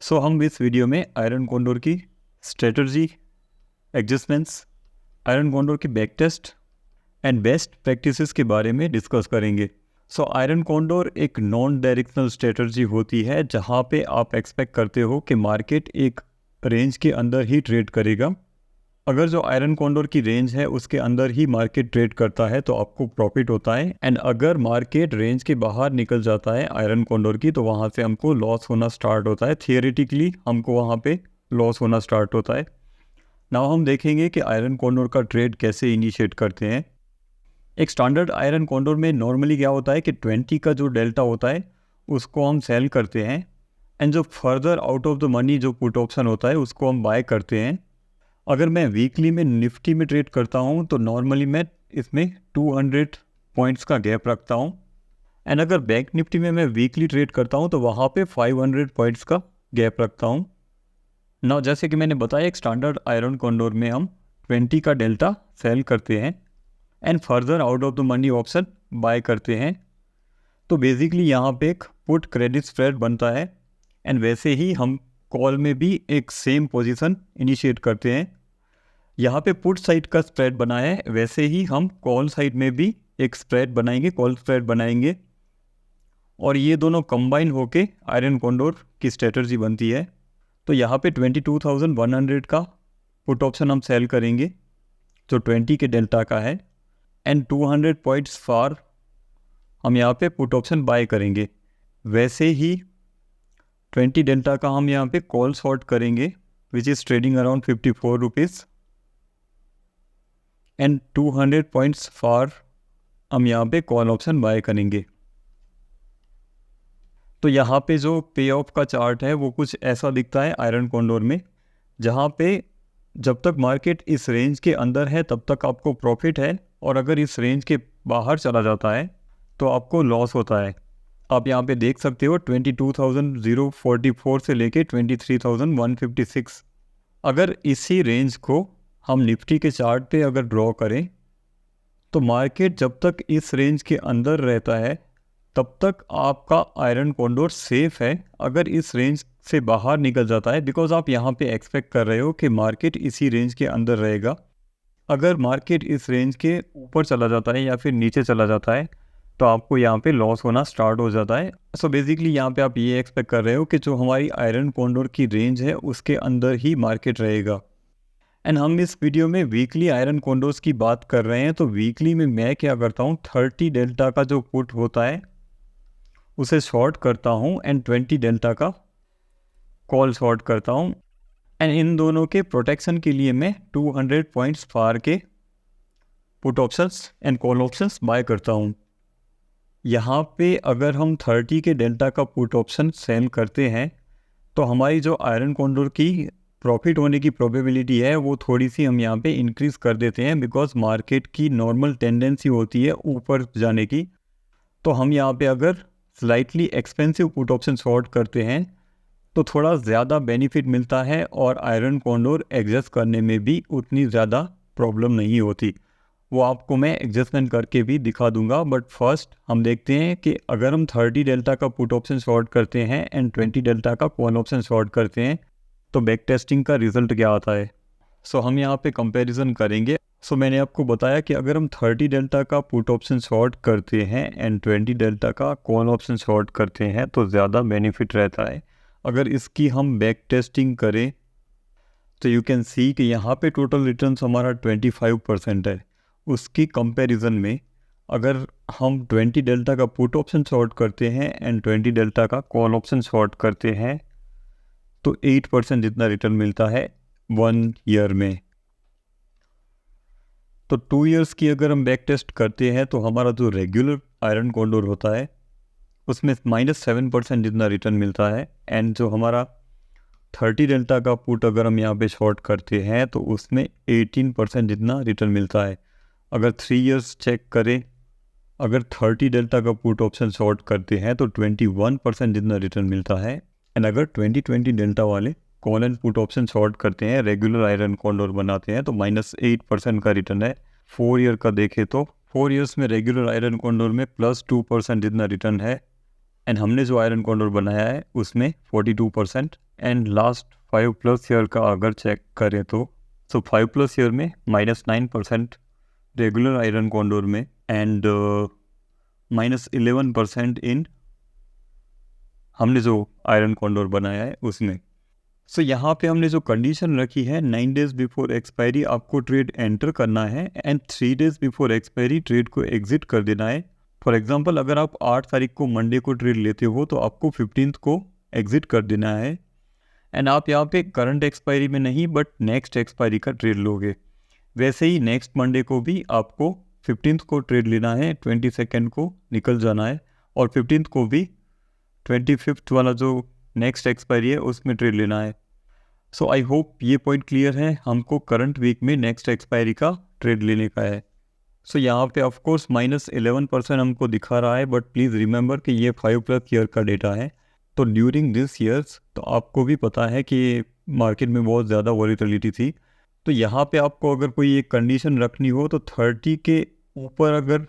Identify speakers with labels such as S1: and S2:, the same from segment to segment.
S1: सो हम इस वीडियो में आयरन कॉन्डोर की स्ट्रेटजी, एडजस्टमेंट्स, आयरन कॉन्डोर की back test and best practices के बारे में डिस्कस करेंगे। सो आयरन कॉन्डोर एक नॉन डायरेक्शनल स्ट्रेटजी होती है जहां पे आप एक्सपेक्ट करते हो कि मार्केट एक रेंज के अंदर ही ट्रेड करेगा। अगर जो आयरन कॉन्डोर की रेंज है उसके अंदर ही मार्केट ट्रेड करता है तो आपको प्रॉफिट होता है, एंड अगर मार्केट रेंज के बाहर निकल जाता है आयरन कॉन्डोर की तो वहाँ से हमको लॉस होना स्टार्ट होता है। थियोरेटिकली हमको वहाँ पे लॉस होना स्टार्ट होता है। नाउ हम देखेंगे कि आयरन कॉन्डोर का ट्रेड कैसे इनिशिएट करते हैं। एक स्टैंडर्ड आयरन कॉन्डोर में नॉर्मली क्या होता है कि 20 का जो डेल्टा होता है उसको हम सेल करते हैं, एंड जो further out of the money जो पुट ऑप्शन होता है उसको हम बाय करते हैं। अगर मैं वीकली में निफ्टी में ट्रेड करता हूँ तो नॉर्मली मैं इसमें 200 पॉइंट्स का गैप रखता हूँ, एंड अगर बैंक निफ्टी में मैं वीकली ट्रेड करता हूँ तो वहाँ पे 500 पॉइंट्स का गैप रखता हूँ। ना जैसे कि मैंने बताया, एक स्टैंडर्ड आयरन कॉन्डोर में हम 20 का डेल्टा सेल करते हैं and further out of the money option buy करते हैं। तो बेसिकली यहाँ पे एक पुट क्रेडिट स्प्रेड बनता है, एंड वैसे ही हम कॉल में भी एक सेम पोजीशन इनिशिएट करते हैं। यहाँ पे पुट साइड का स्प्रेड बना है, वैसे ही हम कॉल साइड में भी एक स्प्रेड बनाएंगे, कॉल स्प्रेड बनाएंगे, और ये दोनों कंबाइन होके आयरन कॉन्डोर की स्ट्रेटजी बनती है। तो यहाँ पे 22,100 का पुट ऑप्शन हम सेल करेंगे जो 20 के डेल्टा का है, एंड 200 पॉइंट्स फॉर हम यहाँ पे पुट ऑप्शन बाय करेंगे। वैसे ही 20 डेल्टा का हम यहाँ पे कॉल शॉर्ट करेंगे which is trading around 54 rupees, and 200 points for हम यहाँ पे कॉल ऑप्शन बाय करेंगे। तो यहाँ पे जो पे ऑफ का चार्ट है वो कुछ ऐसा दिखता है आयरन कॉन्डोर में, जहाँ पे जब तक मार्केट इस रेंज के अंदर है तब तक आपको प्रॉफिट है, और अगर इस रेंज के बाहर चला जाता है तो आपको लॉस होता है। आप यहाँ पे देख सकते हो 22,044 से लेके 23,156। अगर इसी रेंज को हम निफ्टी के चार्ट पे अगर ड्रॉ करें तो मार्केट जब तक इस रेंज के अंदर रहता है तब तक आपका आयरन कॉन्डोर सेफ है। अगर इस रेंज से बाहर निकल जाता है, बिकॉज आप यहाँ पे एक्सपेक्ट कर रहे हो कि मार्केट इसी रेंज के अंदर रहेगा, अगर मार्केट इस रेंज के ऊपर चला जाता है या फिर नीचे चला जाता है तो आपको यहाँ पे लॉस होना स्टार्ट हो जाता है। सो बेसिकली यहाँ पे आप ये एक्सपेक्ट कर रहे हो कि जो हमारी आयरन कॉन्डोर की रेंज है उसके अंदर ही मार्केट रहेगा। एंड हम इस वीडियो में वीकली आयरन कॉन्डोर्स की बात कर रहे हैं, तो वीकली में मैं क्या करता हूँ, 30 डेल्टा का जो पुट होता है उसे शॉर्ट करता हूँ, एंड 20 डेल्टा का कॉल शॉर्ट करता हूँ, एंड इन दोनों के प्रोटेक्शन के लिए मैं 200 पॉइंट्स फार के put options and call options buy करता हूँ। यहाँ पे अगर हम 30 के डेल्टा का पुट ऑप्शन सेल करते हैं तो हमारी जो आयरन कॉन्डोर की प्रॉफिट होने की प्रोबेबिलिटी है वो थोड़ी सी हम यहाँ पे इंक्रीज़ कर देते हैं, बिकॉज मार्केट की नॉर्मल टेंडेंसी होती है ऊपर जाने की। तो हम यहाँ पे अगर slightly expensive put option short करते हैं तो थोड़ा ज़्यादा बेनिफिट मिलता है, और आयरन कॉन्डोर एडजस्ट करने में भी उतनी ज़्यादा प्रॉब्लम नहीं होती। वो आपको मैं एडजस्टमेंट करके भी दिखा दूंगा, बट फर्स्ट हम देखते हैं कि अगर हम 30 डेल्टा का पुट ऑप्शन शॉर्ट करते हैं एंड 20 डेल्टा का कॉल ऑप्शन शॉर्ट करते हैं तो बैक टेस्टिंग का रिजल्ट क्या आता है। सो हम यहाँ पे कंपैरिजन करेंगे। सो मैंने आपको बताया कि अगर हम 30 डेल्टा का पुट ऑप्शन शॉर्ट करते हैं एंड 20 डेल्टा का कॉल ऑप्शन शॉर्ट करते हैं तो ज़्यादा बेनिफिट रहता है। अगर इसकी हम बैक टेस्टिंग करें तो यू कैन सी कि यहाँ पे टोटल रिटर्न्स हमारा 25% है। उसकी कंपैरिजन में अगर हम 20 डेल्टा का पुट ऑप्शन शॉर्ट करते हैं एंड 20 डेल्टा का कॉल ऑप्शन शॉर्ट करते हैं तो 8% जितना रिटर्न मिलता है 1 ईयर में। तो 2 ईयर्स की अगर हम बैक टेस्ट करते हैं तो हमारा जो रेगुलर आयरन कॉन्डोर होता है उसमें -7% जितना रिटर्न मिलता है, एंड जो हमारा 30 डेल्टा का पुट अगर हम यहाँ पे शॉर्ट करते हैं तो उसमें 18% जितना रिटर्न मिलता है। अगर 3 ईयर्स चेक करें, अगर 30 डेल्टा का पुट ऑप्शन शॉर्ट करते हैं तो 21% जितना रिटर्न मिलता है, एंड अगर 20 डेल्टा वाले call and put option short करते हैं, रेगुलर आयरन कॉन्डोर बनाते हैं तो -8% का रिटर्न है। 4 ईयर का देखें तो 4 ईयर्स में रेगुलर आयरन कॉन्डोर में +2% जितना रिटर्न है, एंड हमने जो आयरन कॉन्डोर बनाया है उसमें 42% एंड लास्ट 5+ ईयर का अगर चेक करें तो 5+ ईयर में -9% रेगुलर आयरन कॉन्डोर में एंड -11% इन हमने जो आयरन कॉन्डोर बनाया है उसमें। सो यहाँ पे हमने जो कंडीशन रखी है 9 डेज बिफोर एक्सपायरी आपको ट्रेड एंटर करना है and 3 days before expiry trade को एग्जिट कर देना है। फॉर एग्जांपल अगर आप 8 तारीख को मंडे को ट्रेड लेते हो तो आपको 15 को एग्जिट कर देना है एंड आप यहाँ पे करंट एक्सपायरी में नहीं बट नेक्स्ट एक्सपायरी का ट्रेड लोगे। वैसे ही नेक्स्ट मंडे को भी आपको 15 को ट्रेड लेना है, 22 को निकल जाना है और 15 को भी 25 वाला जो नेक्स्ट एक्सपायरी है उसमें ट्रेड लेना है। सो आई होप ये पॉइंट क्लियर है, हमको करंट वीक में नेक्स्ट एक्सपायरी का ट्रेड लेने का है। सो यहाँ पे ऑफ कोर्स -11% हमको दिखा रहा है बट प्लीज़ रिमेंबर कि ये 5+ ईयर का डेटा है। तो ड्यूरिंग दिस ईयर्स तो आपको भी पता है कि मार्केट में बहुत ज़्यादा वॉलीटिलिटी थी। तो यहाँ पे आपको अगर कोई एक कंडीशन रखनी हो तो 30 के ऊपर अगर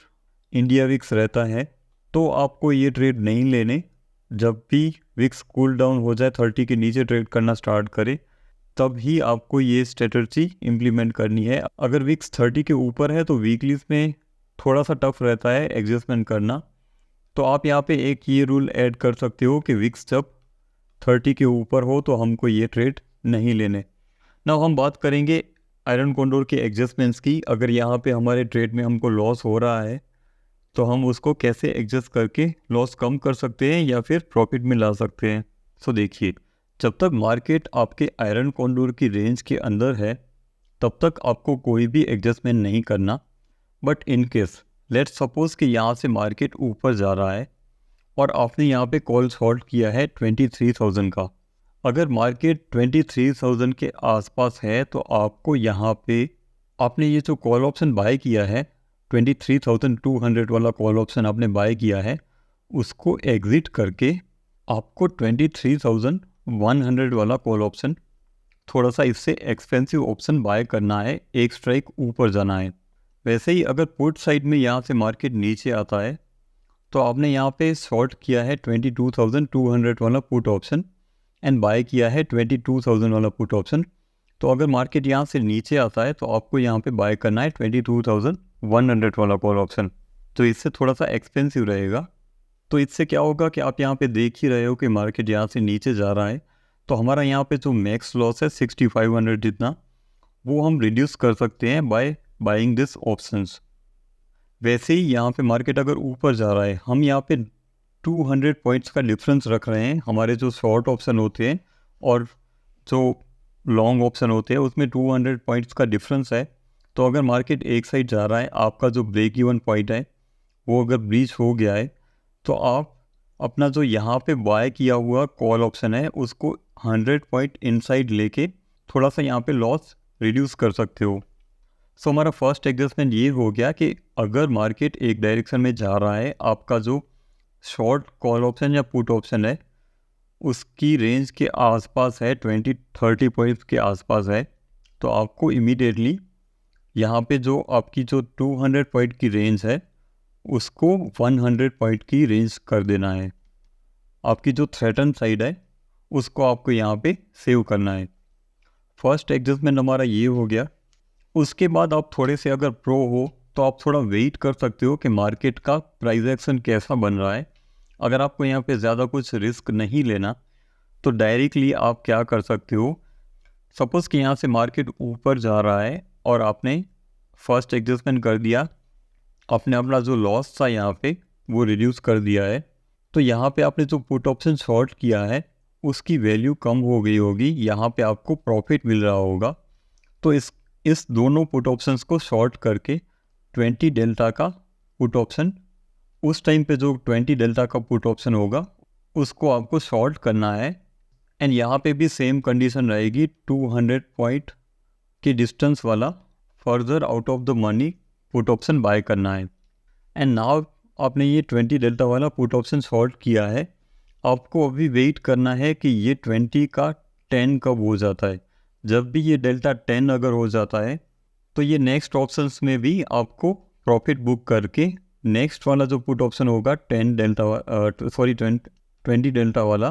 S1: इंडिया विक्स रहता है तो आपको ये ट्रेड नहीं लेने। जब भी विक्स कूल डाउन हो जाए 30 के नीचे ट्रेड करना स्टार्ट करे तब ही आपको ये स्ट्रेटजी इम्प्लीमेंट करनी है। अगर विक्स 30 के ऊपर है तो वीकलीज में थोड़ा सा टफ रहता है एडजस्टमेंट करना। तो आप यहाँ पे एक ये रूल ऐड कर सकते हो कि विक्स जब 30 के ऊपर हो तो हमको ये ट्रेड नहीं लेने। नाउ हम बात करेंगे आयरन कॉन्डोर के एडजस्टमेंट्स की। अगर यहाँ पे हमारे ट्रेड में हमको लॉस हो रहा है तो हम उसको कैसे एडजस्ट करके लॉस कम कर सकते हैं या फिर प्रॉफिट में ला सकते हैं। सो देखिए, जब तक मार्केट आपके आयरन कॉन्डोर की रेंज के अंदर है तब तक आपको कोई भी एडजस्टमेंट नहीं करना। But in case let's suppose कि यहाँ से मार्केट ऊपर जा रहा है और आपने यहाँ पे कॉल शॉर्ट किया है 23,000 का। अगर मार्केट 23,000 के आसपास है तो आपको यहाँ पे आपने ये जो कॉल ऑप्शन बाय किया है 23,200 वाला कॉल ऑप्शन आपने बाय किया है उसको एग्जिट करके आपको 23,100 वाला कॉल ऑप्शन, थोड़ा सा इससे एक्सपेंसिव ऑप्शन बाय करना है, एक स्ट्राइक ऊपर जाना है। वैसे ही अगर पुट साइड में यहाँ से मार्केट नीचे आता है तो आपने यहाँ पे शॉर्ट किया है 22,200 वाला पुट ऑप्शन एंड बाय किया है 22,000 वाला पुट ऑप्शन। तो अगर मार्केट यहाँ से नीचे आता है तो आपको यहाँ पे बाय करना है 22,100 वाला कॉल ऑप्शन। तो इससे थोड़ा सा एक्सपेंसिव रहेगा। तो इससे क्या होगा कि आप यहाँ पे देख ही रहे हो कि मार्केट यहाँ से नीचे जा रहा है तो हमारा यहाँ पे जो मैक्स लॉस है 6,500 जितना वो हम रिड्यूस कर सकते हैं बाय बाइंग दिस ऑप्शंस। वैसे ही यहाँ पे मार्केट अगर ऊपर जा रहा है, हम यहाँ पे 200 पॉइंट्स का डिफरेंस रख रहे हैं। हमारे जो शॉर्ट ऑप्शन होते हैं और जो लॉन्ग ऑप्शन होते हैं उसमें 200 पॉइंट्स का डिफरेंस है। तो अगर मार्केट एक साइड जा रहा है, आपका जो ब्रेक इवन पॉइंट है वो अगर ब्रीच हो गया है तो आप अपना जो यहाँ पे बाय किया हुआ कॉल ऑप्शन है उसको 100 पॉइंट इनसाइड लेके थोड़ा सा यहाँ पे लॉस रिड्यूस कर सकते हो। सो हमारा फर्स्ट एडजस्टमेंट ये हो गया कि अगर मार्केट एक डायरेक्शन में जा रहा है, आपका जो शॉर्ट कॉल ऑप्शन या पुट ऑप्शन है उसकी रेंज के आसपास है, 20-30 पॉइंट्स के आसपास है, तो आपको इमीडिएटली यहाँ पे जो आपकी जो 200 पॉइंट की रेंज है उसको 100 पॉइंट की रेंज कर देना है। आपकी जो थ्रेटन साइड है उसको आपको यहाँ पे सेव करना है। फर्स्ट एडजस्टमेंट हमारा ये हो गया। उसके बाद आप थोड़े से अगर प्रो हो तो आप थोड़ा वेट कर सकते हो कि मार्केट का प्राइस एक्शन कैसा बन रहा है। अगर आपको यहाँ पे ज़्यादा कुछ रिस्क नहीं लेना तो डायरेक्टली आप क्या कर सकते हो, सपोज़ कि यहाँ से मार्केट ऊपर जा रहा है और आपने फर्स्ट एडजस्टमेंट कर दिया, आपने अपना जो लॉस था यहाँ पे वो रिड्यूस कर दिया है, तो यहाँ पे आपने जो पुट ऑप्शन शॉर्ट किया है उसकी वैल्यू कम हो गई होगी, यहाँ पे आपको प्रॉफिट मिल रहा होगा। तो इस दोनों पुट ऑप्शंस को शॉर्ट करके 20 डेल्टा का पुट ऑप्शन, उस टाइम पे जो 20 डेल्टा का पुट ऑप्शन होगा उसको आपको शॉर्ट करना है। एंड यहाँ पे भी सेम कंडीशन रहेगी, 200 पॉइंट की डिस्टेंस वाला further out of the money put option buy करना है। एंड नाउ आपने ये 20 डेल्टा वाला पुट ऑप्शन शॉर्ट किया है, आपको अभी वेट करना है कि ये 20 का 10 कब हो जाता है। जब भी ये डेल्टा 10 अगर हो जाता है तो ये नेक्स्ट ऑप्शंस में भी आपको प्रॉफिट बुक करके नेक्स्ट वाला जो पुट ऑप्शन होगा 20 डेल्टा वाला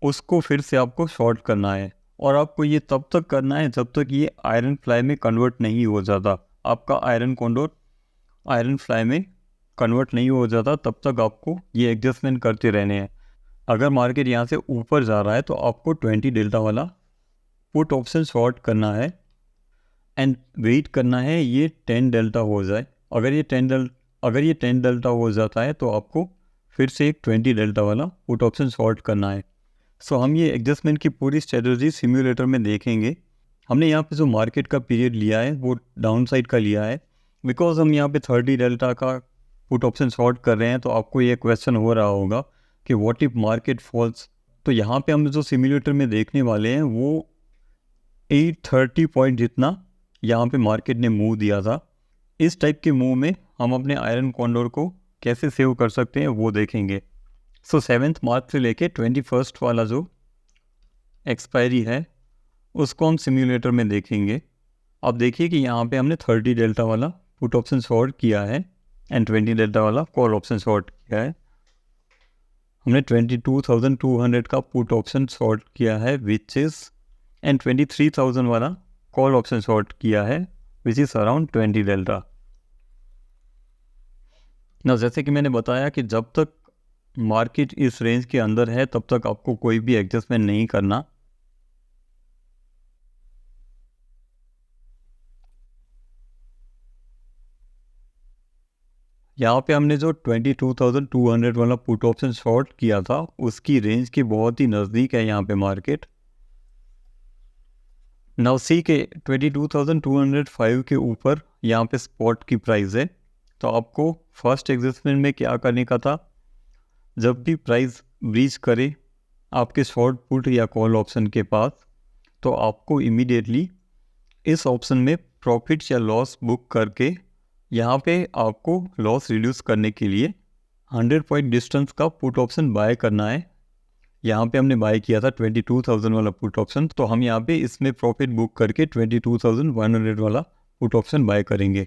S1: उसको फिर से आपको शॉर्ट करना है, और आपको ये तब तक करना है जब तक ये आयरन फ्लाई में कन्वर्ट नहीं हो जाता। आपका आयरन कॉन्डोर आयरन फ्लाई में कन्वर्ट नहीं हो जाता, तब तक आपको ये एडजस्टमेंट करते रहने हैं। अगर मार्केट यहाँ से ऊपर जा रहा है तो आपको 20 डेल्टा वाला पुट ऑप्शन शॉर्ट करना है एंड वेट करना है ये 10 डेल्टा हो जाए। अगर ये 10 डेल्टा हो जाता है तो आपको फिर से एक 20 डेल्टा वाला पुट ऑप्शन शॉर्ट करना है। सो हम ये एडजस्टमेंट की पूरी स्ट्रेटजी सिम्युलेटर में देखेंगे। हमने यहाँ पे जो मार्केट का पीरियड लिया है वो डाउन साइड का लिया है, बिकॉज हम यहाँ पे 30 डेल्टा का पुट ऑप्शन शॉर्ट कर रहे हैं। तो आपको ये क्वेश्चन हो रहा होगा कि व्हाट इफ मार्केट फॉल्स। तो यहाँ पे हम जो सिम्युलेटर में देखने वाले हैं वो 830 पॉइंट जितना यहाँ पे मार्केट ने मूव दिया था। इस टाइप के मूव में हम अपने आयरन कॉन्डोर को कैसे सेव कर सकते हैं वो देखेंगे। सो 7 मार्च से लेके 21 वाला जो एक्सपायरी है उसको हम सिम्युलेटर में देखेंगे। अब देखिए कि यहाँ पे हमने 30 डेल्टा वाला पुट ऑप्शन शॉर्ट किया है एंड 20 डेल्टा वाला कॉल ऑप्शन शॉर्ट किया है। हमने 22,200 का पुट ऑप्शन शॉर्ट किया है विच इज़, एंड 23,000 वाला कॉल ऑप्शन शॉर्ट किया है विच इज़ अराउंड 20 डेल्टा। ना जैसे कि मैंने बताया कि जब तक मार्केट इस रेंज के अंदर है तब तक आपको कोई भी एडजस्टमेंट नहीं करना। यहाँ पे हमने जो 22,200 वाला पुट ऑप्शन शॉर्ट किया था उसकी रेंज के बहुत ही नज़दीक है यहाँ पे मार्केट। नाउ सी के 22,205 के ऊपर यहाँ पे स्पॉट की प्राइस है। तो आपको फर्स्ट एडजस्टमेंट में क्या करने का था, जब भी प्राइस ब्रीच करे आपके शॉर्ट पुट या कॉल ऑप्शन के पास, तो आपको इमीडिएटली इस ऑप्शन में प्रॉफिट या लॉस बुक करके यहाँ पे आपको लॉस रिड्यूस करने के लिए 100 पॉइंट डिस्टेंस का पुट ऑप्शन बाय करना है। यहाँ पे हमने बाय किया था 22,000 वाला पुट ऑप्शन, तो हम यहाँ पे इसमें प्रॉफिट बुक करके 22,100 वाला पुट ऑप्शन बाय करेंगे।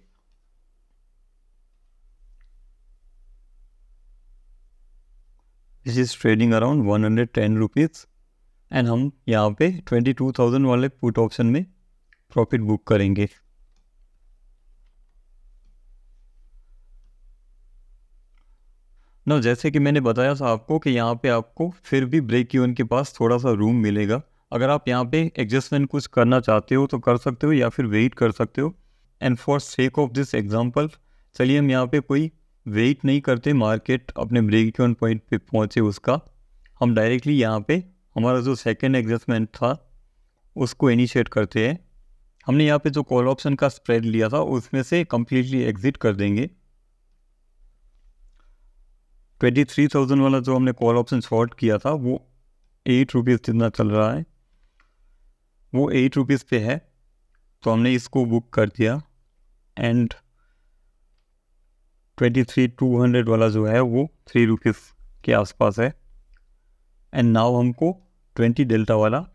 S1: This is trading around 110 rupees and हम यहाँ पे 22,000 वाले पुट ऑप्शन में प्रॉफिट बुक करेंगे। ना जैसे कि मैंने बताया था आपको कि यहाँ पे आपको फिर भी ब्रेक इवन के पास थोड़ा सा रूम मिलेगा। अगर आप यहाँ पे एडजस्टमेंट कुछ करना चाहते हो तो कर सकते हो या फिर वेट कर सकते हो। And for sake of this example चलिए हम यहाँ पे कोई वेट नहीं करते, मार्केट अपने ब्रेक इवन पॉइंट पे पहुँचे उसका, हम डायरेक्टली यहाँ पे हमारा जो सेकेंड एडजस्टमेंट था उसको इनिशिएट करते हैं। हमने यहाँ पे जो कॉल ऑप्शन का स्प्रेड लिया था उसमें से कम्प्लीटली एग्जिट कर देंगे। 23,000 वाला जो हमने कॉल ऑप्शन शॉर्ट किया था वो 8 रुपीज़ जितना चल रहा है, वो 8 रुपीज़ पे है, तो हमने इसको बुक कर दिया। एंड 23,200 वाला जो है वो 3 रुपीज़ के आसपास है। एंड नाउ हमको 20 डेल्टा वाला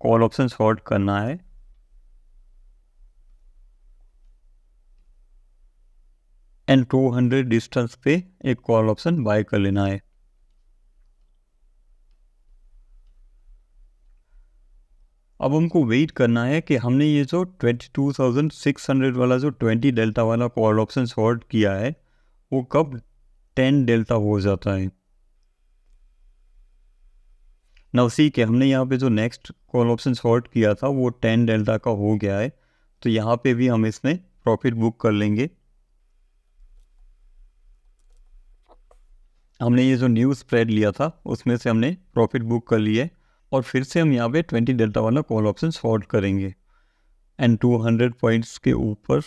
S1: कॉल ऑप्शन शॉर्ट करना है। एंड 200 डिस्टेंस पे एक कॉल ऑप्शन बाय कर लेना है। अब हमको वेट करना है कि हमने ये जो 22,600 वाला जो 20 डेल्टा वाला कॉल ऑप्शन शॉर्ट किया है वो कब 10 डेल्टा हो जाता है। ना सी के हमने यहाँ पे जो नेक्स्ट कॉल ऑप्शन शॉर्ट किया था वो 10 डेल्टा का हो गया है, तो यहाँ पे भी हम इसमें प्रॉफिट बुक कर लेंगे। हमने ये जो न्यू स्प्रेड लिया था उसमें से हमने प्रॉफिट बुक कर लिया है, और फिर से हम यहाँ पे 20 डेल्टा वाला कॉल ऑप्शन शॉर्ट करेंगे एंड 200 पॉइंट्स के ऊपर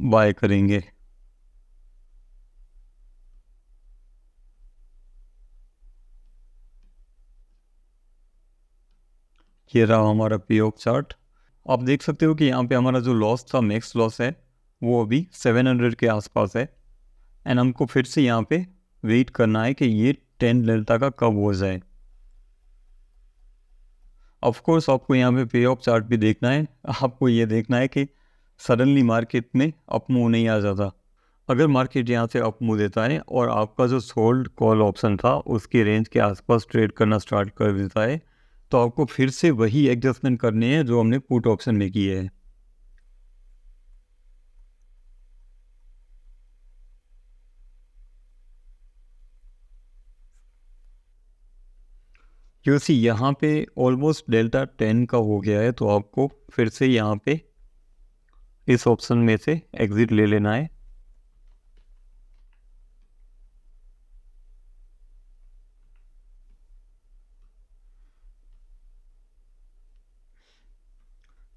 S1: बाय करेंगे। ये रहा हमारा पे ऑफ चार्ट। आप देख सकते हो कि यहाँ पे हमारा जो लॉस था, मैक्स लॉस है, वो अभी 700 के आसपास है। एंड हमको फिर से यहाँ पे वेट करना है कि ये 10 डेल्टा का कब हो जाए। ऑफ कोर्स आपको यहाँ पे पे ऑफ चार्ट भी देखना है। आपको ये देखना है कि सडनली मार्केट में अप मूव नहीं आ जाता। अगर मार्केट यहाँ से अप मूव देता है और आपका जो सोल्ड कॉल ऑप्शन था उसकी रेंज के आसपास ट्रेड करना स्टार्ट कर देता है, तो आपको फिर से वही एडजस्टमेंट करनी है जो हमने पुट ऑप्शन में की है। यूसी यहाँ पे ऑलमोस्ट डेल्टा 10 का हो गया है, तो आपको फिर से यहाँ पे इस ऑप्शन में से एग्जिट ले लेना है।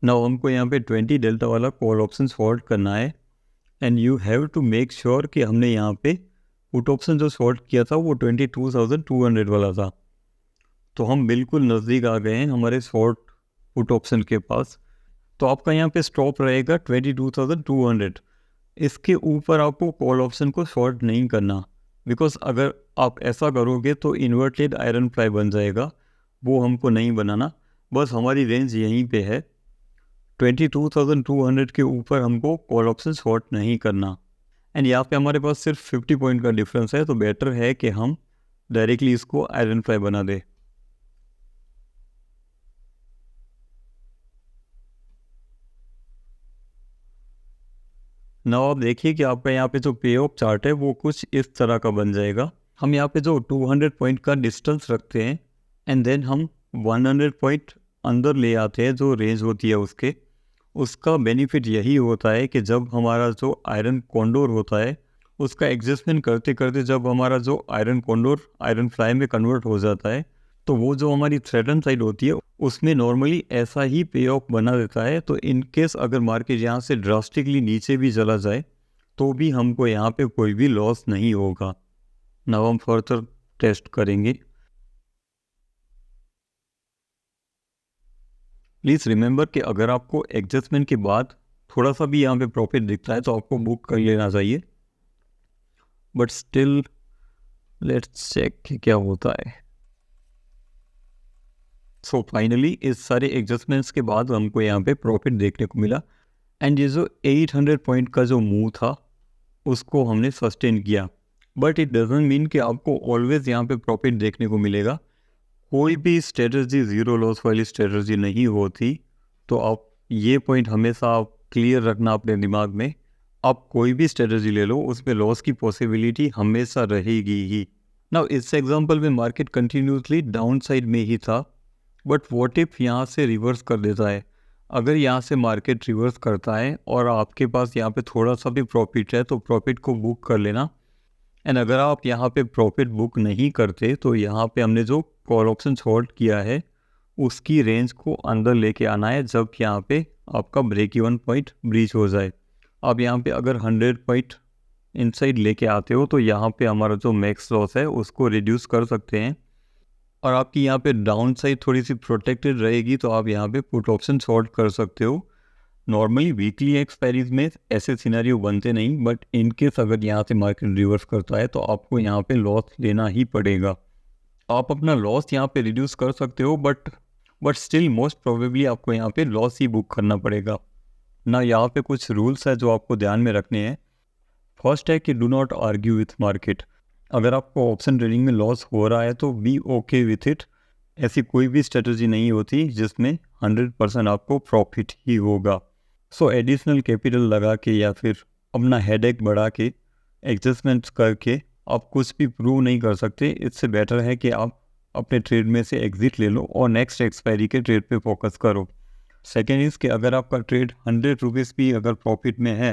S1: ना हमको यहाँ पे 20 डेल्टा वाला कॉल ऑप्शन शॉर्ट करना है, and you have to make sure कि हमने यहाँ पे पुट ऑप्शन जो शॉर्ट किया था वो 22,200 वाला था। तो हम बिल्कुल नज़दीक आ गए हैं हमारे शॉर्ट पुट ऑप्शन के पास। तो आपका यहाँ पे स्टॉप रहेगा 22,200। इसके ऊपर आपको कॉल ऑप्शन को शॉर्ट नहीं करना, बिकॉज अगर आप ऐसा करोगे तो इन्वर्टेड आयरन फ्लाई बन जाएगा, वो हमको नहीं बनाना। बस हमारी रेंज यहीं पे है, 22,200 के ऊपर हमको कॉल ऑप्शन शॉर्ट नहीं करना। एंड यहाँ पे हमारे पास सिर्फ 50 पॉइंट का डिफरेंस है, तो बेटर है कि हम डायरेक्टली इसको आयरन फ्लाई बना दें। नाउ आप देखिए कि आपका यहाँ पे जो पे ऑफ चार्ट है वो कुछ इस तरह का बन जाएगा। हम यहाँ पे जो 200 पॉइंट का डिस्टेंस रखते हैं एंड देन हम 100 पॉइंट अंदर ले आते हैं जो रेंज होती है उसके। उसका बेनिफिट यही होता है कि जब हमारा जो आयरन कॉन्डोर होता है उसका एडजस्टमेंट करते करते जब हमारा जो आयरन कॉन्डोर आयरन फ्लाई में कन्वर्ट हो जाता है, तो वो जो हमारी थ्रेटन साइड होती है उसमें नॉर्मली ऐसा ही पे ऑफ बना देता है। तो इन केस अगर मार्केट यहाँ से ड्रास्टिकली नीचे भी चला जाए तो भी हमको यहाँ पे कोई भी लॉस नहीं होगा। नाउ हम फर्दर टेस्ट करेंगे। प्लीज़ रिमेंबर कि अगर आपको एडजस्टमेंट के बाद थोड़ा सा भी यहाँ पे प्रॉफिट दिखता है तो आपको बुक कर लेना चाहिए, बट स्टिल लेट्स चेक कि क्या होता है। सो फाइनली इस सारे एडजस्टमेंट्स के बाद हमको यहाँ पे प्रॉफिट देखने को मिला, एंड ये जो 800 पॉइंट का जो मूव था उसको हमने सस्टेन किया। बट इट डजंट मीन कि आपको ऑलवेज यहाँ पे प्रॉफिट देखने को मिलेगा। कोई भी स्ट्रेटजी ज़ीरो लॉस वाली स्ट्रेटजी नहीं होती, तो आप ये पॉइंट हमेशा आप क्लियर रखना अपने दिमाग में। आप कोई भी स्ट्रेटजी ले लो उसमें लॉस की पॉसिबिलिटी हमेशा रहेगी ही। ना इस एग्जांपल में मार्केट कंटिन्यूसली डाउन साइड में ही था, बट व्हाट इफ यहाँ से रिवर्स कर देता है। अगर यहाँ से मार्केट रिवर्स करता है और आपके पास यहाँ पे थोड़ा सा भी प्रॉफिट है तो प्रॉफिट को बुक कर लेना। एंड अगर आप यहाँ पे प्रॉफिट बुक नहीं करते तो यहाँ पे हमने जो कॉल ऑप्शन शॉर्ट किया है उसकी रेंज को अंदर लेके आना है जब यहाँ पे आपका ब्रेक इवन पॉइंट ब्रीच हो जाए। आप यहाँ पे अगर 100 पॉइंट इनसाइड लेके आते हो तो यहाँ पे हमारा जो मैक्स लॉस है उसको रिड्यूस कर सकते हैं, और आपकी यहाँ पे डाउन साइड थोड़ी सी प्रोटेक्टेड रहेगी, तो आप यहाँ पे पुट ऑप्शन शॉर्ट कर सकते हो। नॉर्मली वीकली एक्सपायरीज में ऐसे सिनेरियो बनते नहीं, बट इन केस अगर यहाँ से मार्केट रिवर्स करता है तो आपको यहाँ पे लॉस लेना ही पड़ेगा। आप अपना लॉस यहाँ पे रिड्यूस कर सकते हो, बट स्टिल मोस्ट प्रोबेबली आपको यहाँ पे लॉस ही बुक करना पड़ेगा ना। यहाँ पे कुछ रूल्स है जो आपको ध्यान में रखने हैं। फर्स्ट है कि do not argue with market. अगर आपको ऑप्शन ट्रेडिंग में लॉस हो रहा है तो बी ओके विथ इट। ऐसी कोई भी स्ट्रेटजी नहीं होती जिसमें 100% आपको प्रॉफिट ही होगा। सो एडिशनल कैपिटल लगा के या फिर अपना हेडेक बढ़ा के एडजस्टमेंट्स करके आप कुछ भी प्रूव नहीं कर सकते। इससे बेटर है कि आप अपने ट्रेड में से एग्जिट ले लो और नेक्स्ट एक्सपायरी के ट्रेड पे फोकस करो। सेकेंड इज़ कि अगर आपका ट्रेड 100 रुपीज़ भी अगर प्रॉफिट में है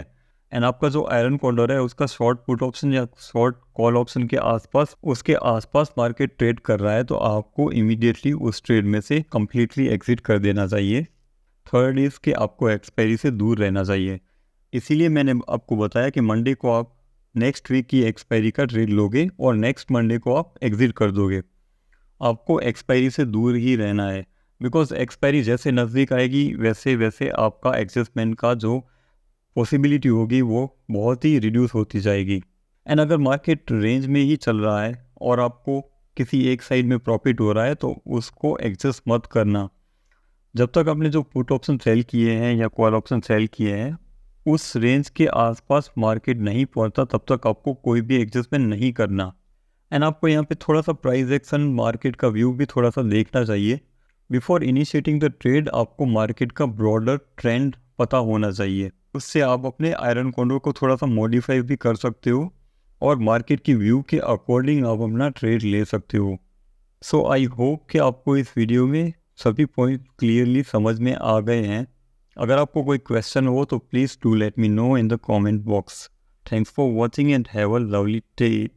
S1: एंड आपका जो आयरन कॉर्डर है उसका शॉर्ट पुट ऑप्शन या शॉर्ट कॉल ऑप्शन के आसपास उसके आसपास मार्केट ट्रेड कर रहा है, तो आपको इमीडिएटली उस ट्रेड में से कम्प्लीटली एग्जिट कर देना चाहिए। थर्ड इज़ कि आपको एक्सपायरी से दूर रहना चाहिए। इसीलिए मैंने आपको बताया कि मंडे को आप नेक्स्ट वीक की एक्सपायरी का ट्रेड लोगे और नेक्स्ट मंडे को आप एग्जिट कर दोगे। आपको एक्सपायरी से दूर ही रहना है, बिकॉज एक्सपायरी जैसे नज़दीक आएगी वैसे वैसे आपका एडजस्टमेंट का जो पॉसिबिलिटी होगी वो बहुत ही रिड्यूस होती जाएगी। एंड अगर मार्केट रेंज में ही चल रहा है और आपको किसी एक साइड में प्रॉफिट हो रहा है तो उसको एडजस्ट मत करना। जब तक आपने जो पुट ऑप्शन सेल किए हैं या कॉल ऑप्शन सेल किए हैं उस रेंज के आसपास मार्केट नहीं पहुंचता तब तक आपको कोई भी एडजस्टमेंट नहीं करना। एंड आपको यहाँ पे थोड़ा सा प्राइस एक्शन, मार्केट का व्यू भी थोड़ा सा देखना चाहिए। बिफोर इनिशिएटिंग द ट्रेड आपको मार्केट का ब्रॉडर ट्रेंड पता होना चाहिए। उससे आप अपने आयरन कॉन्डोर को थोड़ा सा मॉडिफाई भी कर सकते हो और मार्केट की व्यू के अकॉर्डिंग आप अपना ट्रेड ले सकते हो। सो आई होप कि आपको इस वीडियो में सभी पॉइंट क्लियरली समझ में आ गए हैं। अगर आपको कोई क्वेश्चन हो तो please do let me know in the comment box. Thanks for watching and have a lovely day.